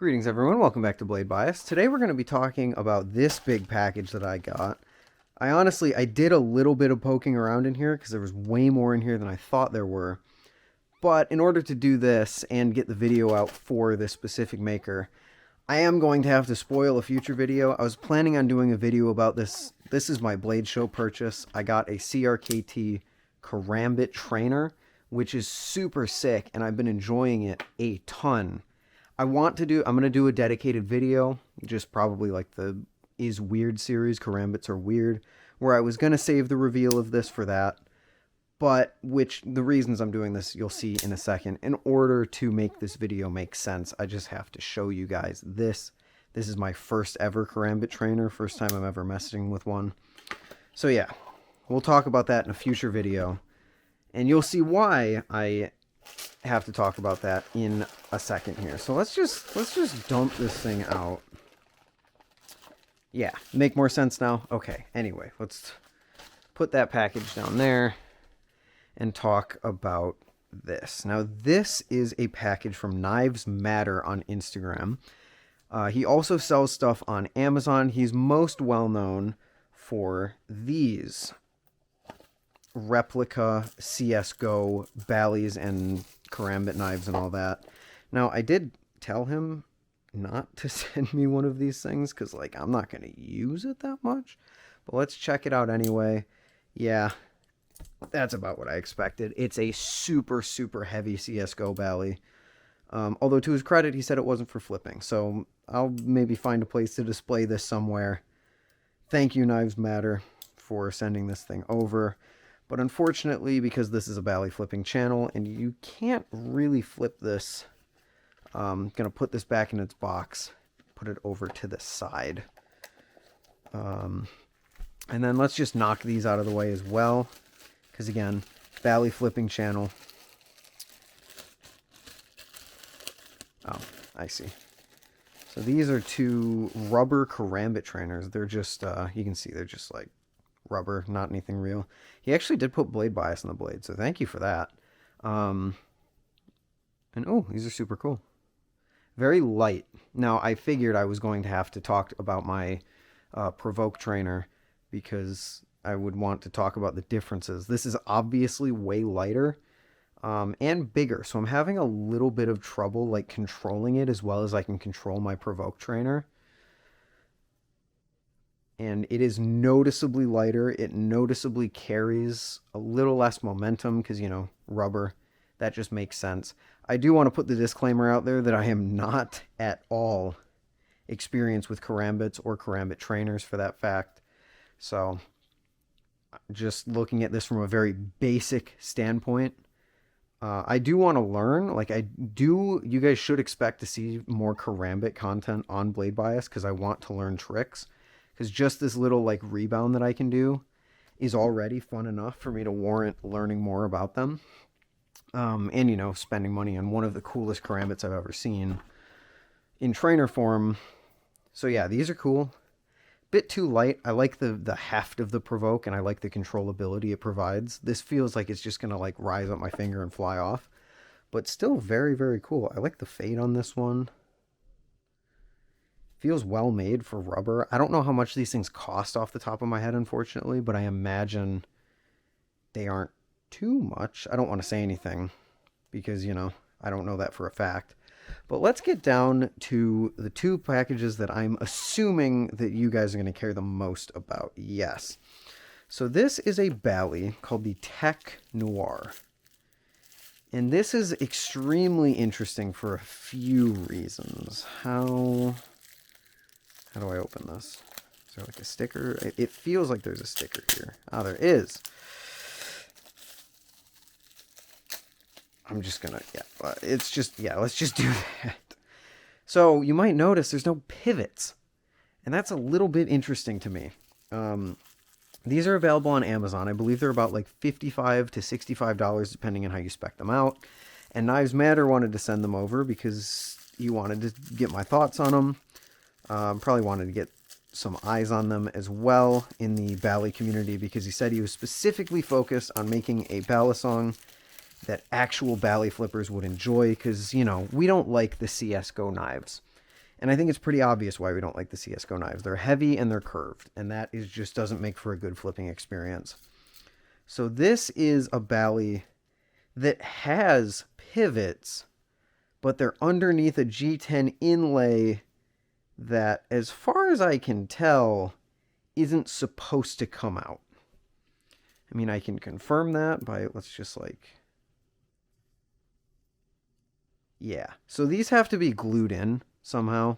Greetings everyone, welcome back to Blade Bias. Today we're going to be talking about this big package that I got. I did a little bit of poking around in here because there was way more in here than I thought there were. But in order to do this and get the video out for this specific maker, I am going to have to spoil a future video. I was planning on doing a video about this. This is my Blade Show purchase. I got a CRKT Karambit trainer, which is super sick, and I've been enjoying it a ton. I'm going to do a dedicated video, just probably like the Is Weird series, Karambits Are Weird, where I was going to save the reveal of this for that, but the reasons I'm doing this you'll see in a second. In order to make this video make sense, I just have to show you guys this. This is my first ever Karambit trainer, first time I'm ever messing with one. So yeah, we'll talk about that in a future video, and you'll see why I have to talk about that in a second here. So let's just dump this thing out. Yeah, make more sense now? Okay, anyway, let's put that package down there and talk about this. Now, this is a package from Knivesmatter on Instagram. He also sells stuff on Amazon. He's most well known for these replica CSGO Ballies and Karambit knives and all that. Now, I did tell him not to send me one of these things because, like, I'm not going to use it that much. But let's check it out anyway. Yeah, that's about what I expected. It's a super, super heavy CSGO Bally. Although, to his credit, he said it wasn't for flipping. So I'll maybe find a place to display this somewhere. Thank you, Knivesmatter, for sending this thing over. But unfortunately, because this is a Bally flipping channel and you can't really flip this, I'm going to put this back in its box, put it over to the side. And then let's just knock these out of the way as well. Because again, Bally flipping channel. Oh, I see. So these are two rubber Karambit trainers. They're just, you can see they're just like rubber, not anything real. He actually did put blade bias on the blade, so thank you for that. And oh, these are super cool. Very light. Now, I figured I was going to have to talk about my Provoke trainer because I would want to talk about the differences. This is obviously way lighter and bigger, so I'm having a little bit of trouble like controlling it as well as I can control my Provoke trainer. And it is noticeably lighter. It noticeably carries a little less momentum because, you know, rubber. That just makes sense. I do want to put the disclaimer out there that I am not at all experienced with Karambits or Karambit trainers for that fact. So, just looking at this from a very basic standpoint, I do want to learn. Like, you guys should expect to see more Karambit content on Blade Bias because I want to learn tricks. Because just this little like rebound that I can do is already fun enough for me to warrant learning more about them. And, you know, spending money on one of the coolest Karambits I've ever seen in trainer form. So yeah, these are cool. Bit too light. I like the heft of the Provoke, and I like the controllability it provides. This feels like it's just going to like rise up my finger and fly off. But still very, very cool. I like the fade on this one. Feels well made for rubber. I don't know how much these things cost off the top of my head, unfortunately, but I imagine they aren't too much. I don't want to say anything because, you know, I don't know that for a fact. But let's get down to the two packages that I'm assuming that you guys are going to care the most about. Yes. So this is a Bally called the Tech Noir. And this is extremely interesting for a few reasons. How do I open this? Is there like a sticker? It feels like there's a sticker here. Ah, there is. I'm just gonna, let's just do that. So you might notice there's no pivots, and that's a little bit interesting to me. These are available on Amazon. I believe they're about like $55 to $65 depending on how you spec them out. And Knivesmatter wanted to send them over because he wanted to get my thoughts on them. Probably wanted to get some eyes on them as well in the Bally community because he said he was specifically focused on making a Balisong that actual Bally flippers would enjoy because, you know, we don't like the CSGO knives. And I think it's pretty obvious why we don't like the CSGO knives. They're heavy and they're curved, and that is just doesn't make for a good flipping experience. So this is a Bally that has pivots, but they're underneath a G10 inlay that, as far as I can tell, isn't supposed to come out. I mean, I can confirm that by, let's just like... Yeah, so these have to be glued in somehow.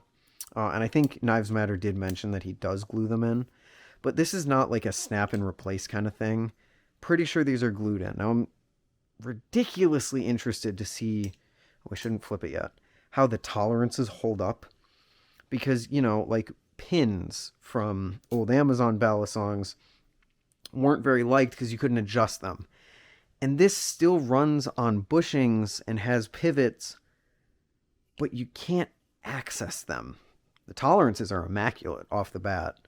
And I think Knivesmatter did mention that he does glue them in. But this is not like a snap and replace kind of thing. Pretty sure these are glued in. Now, I'm ridiculously interested to see... Oh, I shouldn't flip it yet. How the tolerances hold up. Because, you know, like pins from old Amazon Balisongs weren't very liked because you couldn't adjust them. And this still runs on bushings and has pivots, but you can't access them. The tolerances are immaculate off the bat.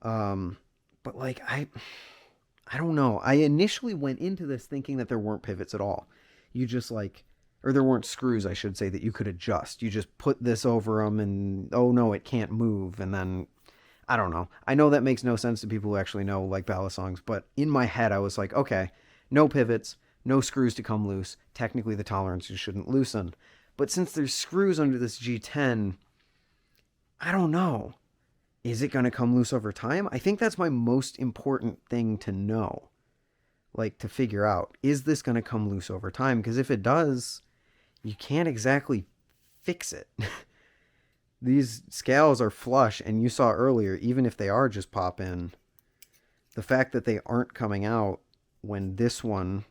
But like, I don't know. I initially went into this thinking that there weren't pivots at all. You just like, or there weren't screws, I should say, that you could adjust. You just put this over them and, oh no, it can't move. And then, I don't know. I know that makes no sense to people who actually know like Balisongs, but in my head I was like, okay, no pivots, no screws to come loose. Technically the tolerances shouldn't loosen. But since there's screws under this G10, I don't know. Is it going to come loose over time? I think that's my most important thing to know. Like, to figure out, is this going to come loose over time? Because if it does, you can't exactly fix it. These scales are flush, and you saw earlier, even if they are just pop in, the fact that they aren't coming out when this one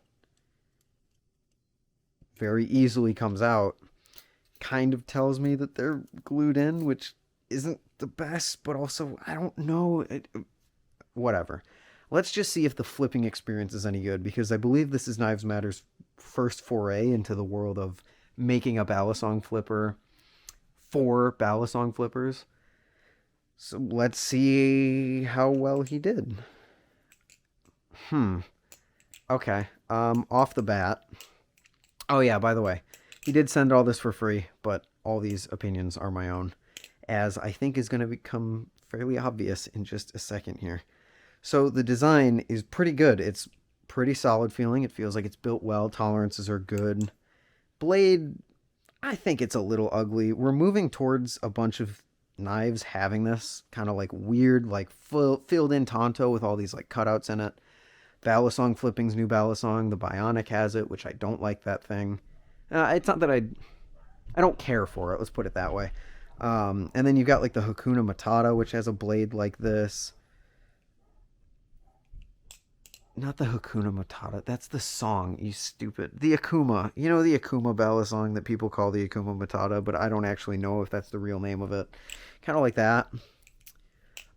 very easily comes out kind of tells me that they're glued in, which isn't the best, but also, I don't know. Whatever. Let's just see if the flipping experience is any good, because I believe this is Knivesmatter's first foray into the world of making a Balisong flipper for Balisong flippers. So let's see how well he did. Okay. Off the bat. Oh yeah, by the way, he did send all this for free, but all these opinions are my own, as I think is going to become fairly obvious in just a second here. So the design is pretty good. It's pretty solid feeling. It feels like it's built well. Tolerances are good. Blade, I think it's a little ugly. We're moving towards a bunch of knives having this kind of like weird, like filled in Tonto with all these like cutouts in it. Balisong flipping's new Balisong. The Bionic has it, which I don't like that thing. It's not that I don't care for it. Let's put it that way. And then you've got like the Hakuna Matata, which has a blade like this. Not the Hakuna Matata. That's the song, you stupid. The Akuma. You know the Akuma Balisong that people call the Akuma Matata, but I don't actually know if that's the real name of it. Kind of like that.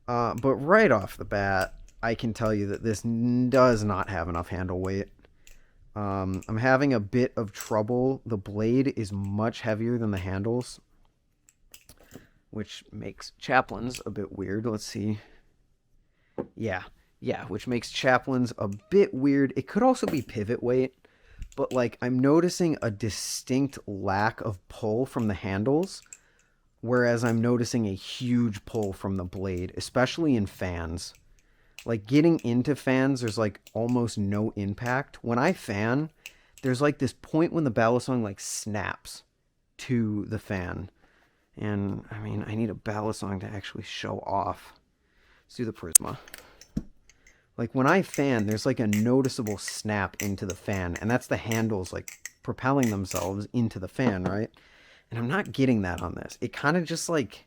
But right off the bat, I can tell you that this does not have enough handle weight. I'm having a bit of trouble. The blade is much heavier than the handles, which makes Chaplin's a bit weird. Let's see. Yeah, which makes Chaplin's a bit weird. It could also be pivot weight, but like I'm noticing a distinct lack of pull from the handles, whereas I'm noticing a huge pull from the blade, especially in fans. Like getting into fans, there's like almost no impact. When I fan, there's like this point when the Balisong like snaps to the fan. And I mean, I need a Balisong to actually show off. Let's do the Prisma. Like when I fan, there's like a noticeable snap into the fan, and that's the handles like propelling themselves into the fan, right? And I'm not getting that on this. It kind of just like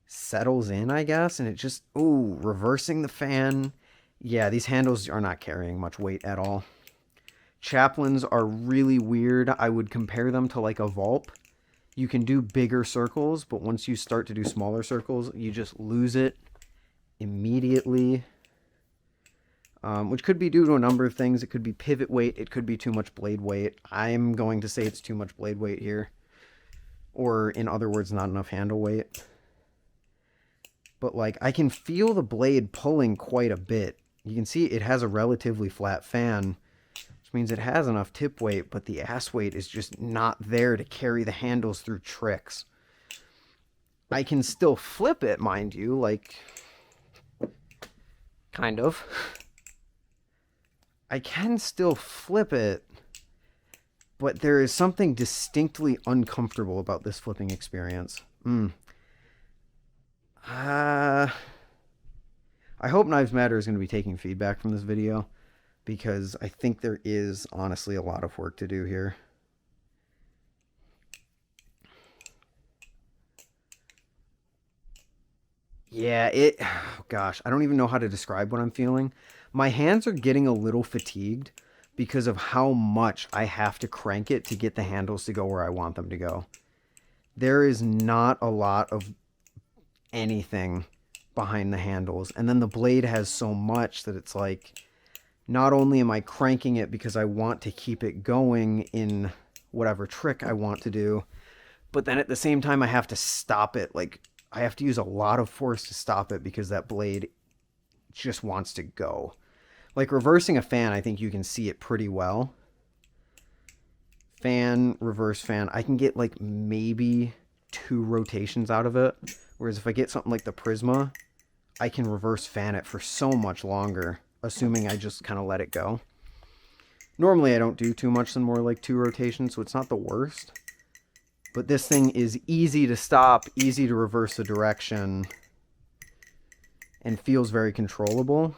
settles in, I guess, and it just, ooh, reversing the fan. Yeah, these handles are not carrying much weight at all. Chaplin's are really weird. I would compare them to like a Vulp. You can do bigger circles, but once you start to do smaller circles, you just lose it immediately. Which could be due to a number of things. It could be pivot weight. It could be too much blade weight. I'm going to say it's too much blade weight here. Or, in other words, not enough handle weight. But, like, I can feel the blade pulling quite a bit. You can see it has a relatively flat fan, which means it has enough tip weight, but the ass weight is just not there to carry the handles through tricks. I can still flip it, mind you, like, kind of. I can still flip it, but there is something distinctly uncomfortable about this flipping experience. I hope Knivesmatter is going to be taking feedback from this video, because I think there is honestly a lot of work to do here. Yeah, oh gosh, I don't even know how to describe what I'm feeling. My hands are getting a little fatigued because of how much I have to crank it to get the handles to go where I want them to go. There is not a lot of anything behind the handles, and then the blade has so much that it's like, not only am I cranking it because I want to keep it going in whatever trick I want to do, but then at the same time I have to stop it. Like, I have to use a lot of force to stop it because that blade just wants to go. Like reversing a fan, I think you can see it pretty well. Fan, reverse fan, I can get like maybe 2 rotations out of it. Whereas if I get something like the Prisma, I can reverse fan it for so much longer, assuming I just kind of let it go. Normally I don't do too much than more like 2 rotations, so it's not the worst. But this thing is easy to stop, easy to reverse the direction, and feels very controllable.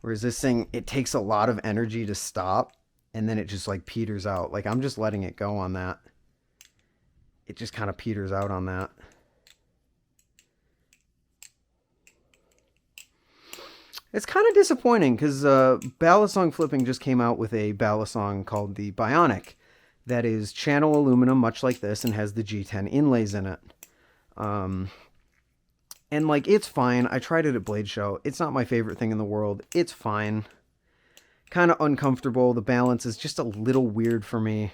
Whereas this thing, it takes a lot of energy to stop, and then it just like peters out. Like, I'm just letting it go on that. It just kind of peters out on that. It's kind of disappointing because Balisong Flipping just came out with a Balisong called the Bionic that is channel aluminum, much like this, and has the G10 inlays in it. And like, it's fine. I tried it at Blade Show. It's not my favorite thing in the world. It's fine. Kind of uncomfortable. The balance is just a little weird for me.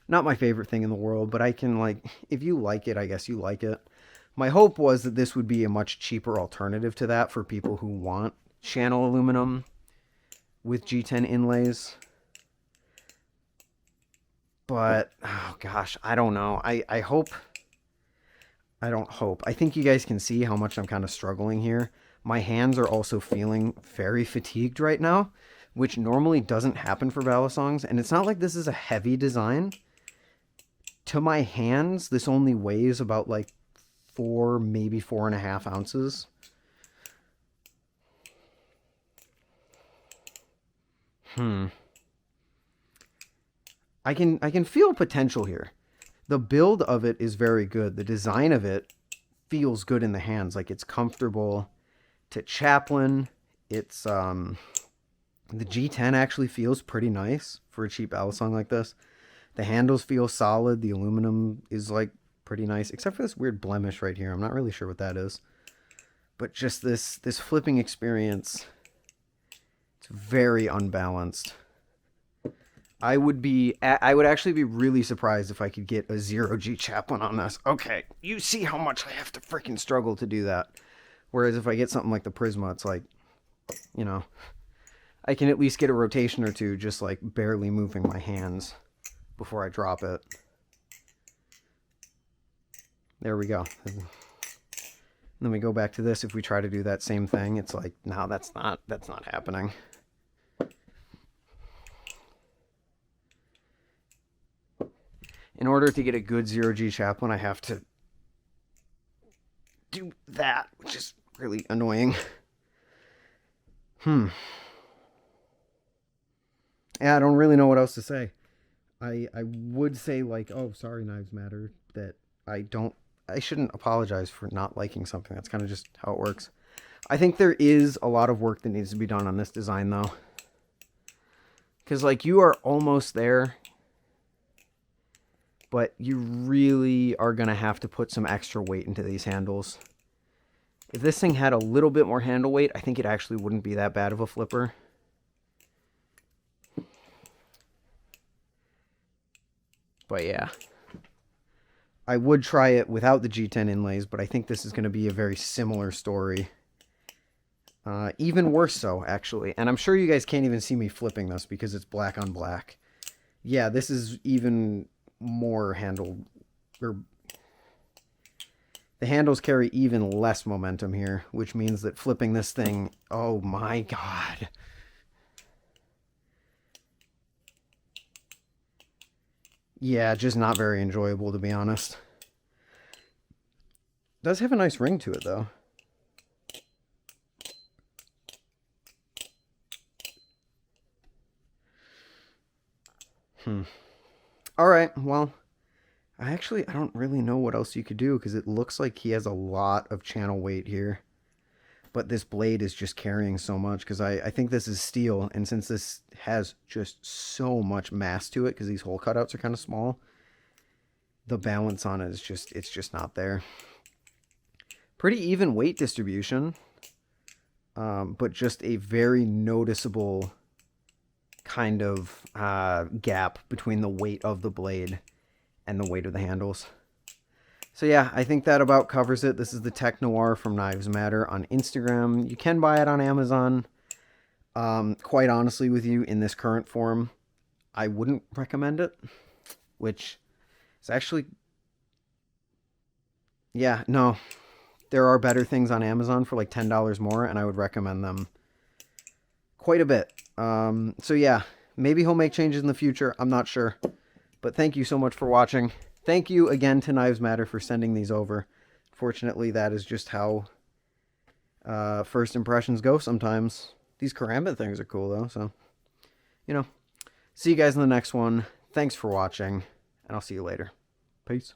Not my favorite thing in the world, but I can, like, if you like it, I guess you like it. My hope was that this would be a much cheaper alternative to that for people who want channel aluminum with G10 inlays. But, oh gosh, I don't know. I hope... I don't hope. I think you guys can see how much I'm kind of struggling here. My hands are also feeling very fatigued right now, which normally doesn't happen for Balisongs. And it's not like this is a heavy design. To my hands, this only weighs about like 4, maybe 4.5 ounces. I can feel potential here. The build of it is very good. The design of it feels good in the hands. Like, it's comfortable to chaplain. It's, the G10 actually feels pretty nice for a cheap Balisong like this. The handles feel solid. The aluminum is, like, pretty nice. Except for this weird blemish right here. I'm not really sure what that is. But just this flipping experience, it's very unbalanced. I would actually be really surprised if I could get a 0G chaplain on this. Okay, you see how much I have to freaking struggle to do that. Whereas if I get something like the Prisma, it's like, you know, I can at least get a rotation or two just like barely moving my hands before I drop it. There we go. And then we go back to this. If we try to do that same thing, it's like, no, that's not happening. In order to get a good 0G chaplain, I have to do that, which is really annoying. Yeah, I don't really know what else to say. I would say, like, oh, sorry, Knivesmatter, that I shouldn't apologize for not liking something. That's kind of just how it works. I think there is a lot of work that needs to be done on this design, though. Because, like, you are almost there, but you really are going to have to put some extra weight into these handles. If this thing had a little bit more handle weight, I think it actually wouldn't be that bad of a flipper. But yeah, I would try it without the G10 inlays, but I think this is going to be a very similar story. Even worse so, actually. And I'm sure you guys can't even see me flipping this because it's black on black. Yeah, this is even more handled, or The handles carry even less momentum here, which means that flipping this thing, oh my god. Yeah, just not very enjoyable, to be honest. Does have a nice ring to it, though. Alright, well, I don't really know what else you could do, because it looks like he has a lot of channel weight here. But this blade is just carrying so much, because I think this is steel, and since this has just so much mass to it, because these hole cutouts are kind of small, the balance on it is it's just not there. Pretty even weight distribution, but just a very noticeable kind of gap between the weight of the blade and the weight of the handles. So yeah, I think that about covers it. This is the Tech Noir from Knivesmatter on Instagram. You can buy it on Amazon. Quite honestly with you, in this current form, I wouldn't recommend it, which is actually... Yeah, no. There are better things on Amazon for like $10 more, and I would recommend them quite a bit. So yeah, maybe he'll make changes in the future. I'm not sure. But thank you so much for watching. Thank you again to Knivesmatter for sending these over. Fortunately, that is just how first impressions go sometimes. These Karambit things are cool, though. So, you know, see you guys in the next one. Thanks for watching, and I'll see you later. Peace.